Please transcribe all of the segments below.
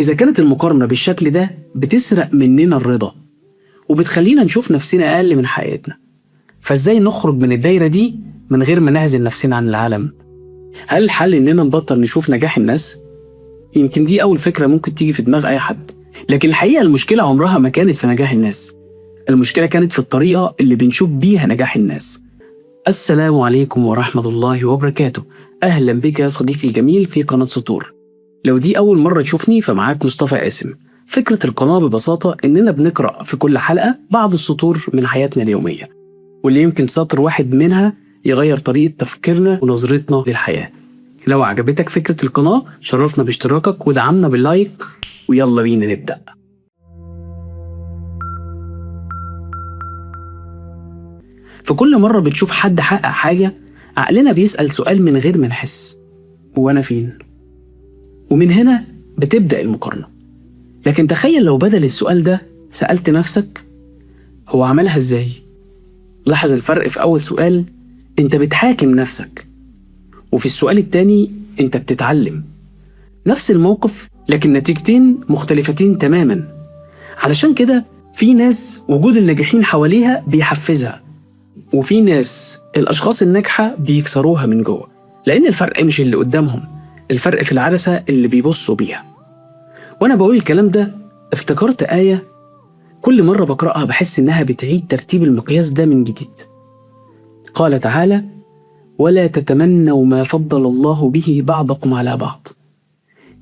إذا كانت المقارنة بالشكل ده بتسرق مننا الرضا وبتخلينا نشوف نفسنا أقل من حقيقتنا، فإزاي نخرج من الدايرة دي من غير ما نعزل نفسنا عن العالم؟ هل الحل إننا نبطل نشوف نجاح الناس؟ يمكن دي أول فكرة ممكن تيجي في دماغ أي حد، لكن الحقيقة المشكلة عمرها ما كانت في نجاح الناس. المشكلة كانت في الطريقة اللي بنشوف بيها نجاح الناس. السلام عليكم ورحمة الله وبركاته. أهلا بك يا صديقي الجميل في قناة سطور. لو دي أول مرة تشوفني فمعاك مصطفى قاسم. فكرة القناة ببساطة إننا بنقرأ في كل حلقة بعض السطور من حياتنا اليومية، واللي يمكن سطر واحد منها يغير طريقة تفكيرنا ونظرتنا للحياة. لو عجبتك فكرة القناة شرفنا باشتراكك ودعمنا باللايك، ويلا بينا نبدأ. في كل مرة بتشوف حد حقق حاجة عقلنا بيسأل سؤال من غير ما نحس: هو أنا فين؟ ومن هنا بتبدأ المقارنة. لكن تخيل لو بدل السؤال ده سألت نفسك: هو عملها إزاي؟ لاحظ الفرق. في أول سؤال أنت بتحاكم نفسك، وفي السؤال التاني أنت بتتعلم. نفس الموقف لكن نتيجتين مختلفتين تماما. علشان كده في ناس وجود الناجحين حواليها بيحفزها، وفي ناس الأشخاص الناجحة بيكسروها من جوه، لأن الفرق مش اللي قدامهم، الفرق في العدسة اللي بيبصوا بيها. وأنا بقول الكلام ده افتكرت آية كل مرة بقرأها بحس إنها بتعيد ترتيب المقياس ده من جديد. قال تعالى: ولا تتمنوا ما فضل الله به بعضكم على بعض.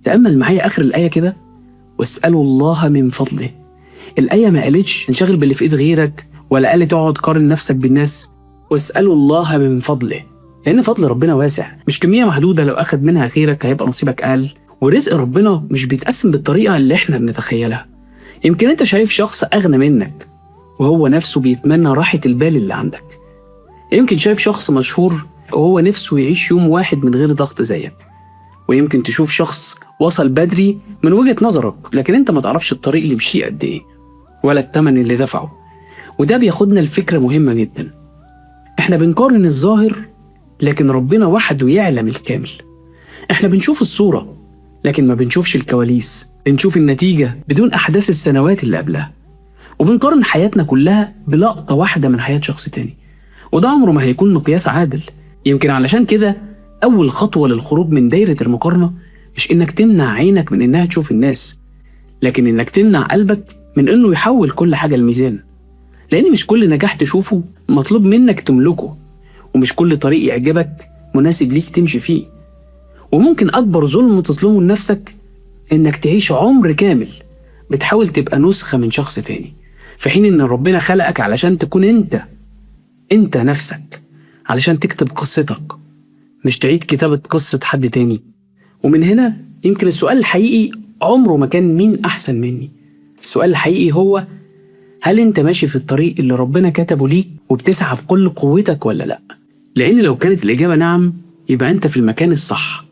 تأمل معايا آخر الآية كده: واسألوا الله من فضله. الآية ما قالتش انشغل باللي في إيد غيرك، ولا قالت اقعد قارن نفسك بالناس. واسألوا الله من فضله، لأن فضل ربنا واسع، مش كمية محدودة لو أخد منها غيرك هيبقى نصيبك أقل. ورزق ربنا مش بيتقسم بالطريقة اللي احنا بنتخيلها. يمكن انت شايف شخص أغنى منك وهو نفسه بيتمنى راحة البال اللي عندك. يمكن شايف شخص مشهور وهو نفسه يعيش يوم واحد من غير ضغط زيك. ويمكن تشوف شخص وصل بدري من وجهة نظرك، لكن انت ما تعرفش الطريق اللي مشيه قد ايه ولا الثمن اللي دفعه. وده بياخدنا لفكرة مهمة جدا: احنا بنقارن الظاهر، لكن ربنا وحده يعلم الكامل. احنا بنشوف الصورة لكن ما بنشوفش الكواليس، بنشوف النتيجة بدون أحداث السنوات اللي قبلها. وبنقارن حياتنا كلها بلقطة واحدة من حياة شخص تاني، وده عمره ما هيكون مقياس عادل. يمكن علشان كده أول خطوة للخروج من دايرة المقارنة مش إنك تمنع عينك من إنها تشوف الناس، لكن إنك تمنع قلبك من إنه يحول كل حاجة الميزان. لأن مش كل نجاح تشوفه مطلوب منك تملكه، ومش كل طريق يعجبك مناسب ليك تمشي فيه. وممكن أكبر ظلم تظلمه لنفسك إنك تعيش عمر كامل بتحاول تبقى نسخة من شخص تاني، في حين إن ربنا خلقك علشان تكون أنت نفسك، علشان تكتب قصتك، مش تعيد كتابة قصة حد تاني. ومن هنا يمكن السؤال الحقيقي عمره ما كان مين أحسن مني. السؤال الحقيقي هو: هل أنت ماشي في الطريق اللي ربنا كتبه ليك وبتسعى بكل قوتك ولا لأ؟ لأن لو كانت الإجابة نعم، يبقى أنت في المكان الصح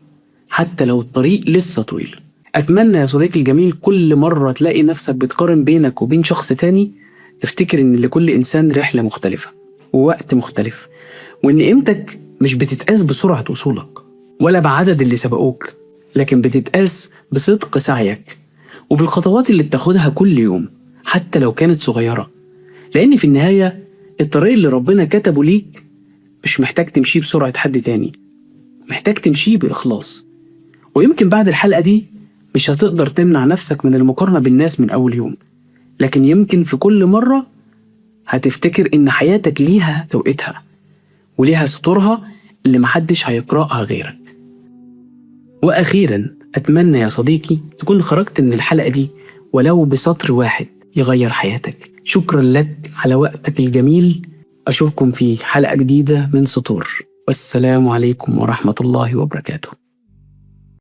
حتى لو الطريق لسه طويل. أتمنى يا صديقي الجميل كل مرة تلاقي نفسك بتقارن بينك وبين شخص تاني تفتكر إن لكل إنسان رحلة مختلفة ووقت مختلف، وإن قيمتك مش بتتقاس بسرعة وصولك ولا بعدد اللي سبقوك، لكن بتتقاس بصدق سعيك وبالخطوات اللي بتاخدها كل يوم حتى لو كانت صغيرة. لأن في النهاية الطريق اللي ربنا كتبه ليك مش محتاج تمشيه بسرعة حد تاني، محتاج تمشيه بإخلاص. ويمكن بعد الحلقة دي مش هتقدر تمنع نفسك من المقارنة بالناس من أول يوم، لكن يمكن في كل مرة هتفتكر إن حياتك ليها توقيتها وليها سطورها اللي محدش هيقرأها غيرك. وأخيرا أتمنى يا صديقي تكون خرجت من الحلقة دي ولو بسطر واحد يغير حياتك. شكرا لك على وقتك الجميل. أشوفكم في حلقة جديدة من سطور، والسلام عليكم ورحمة الله وبركاته.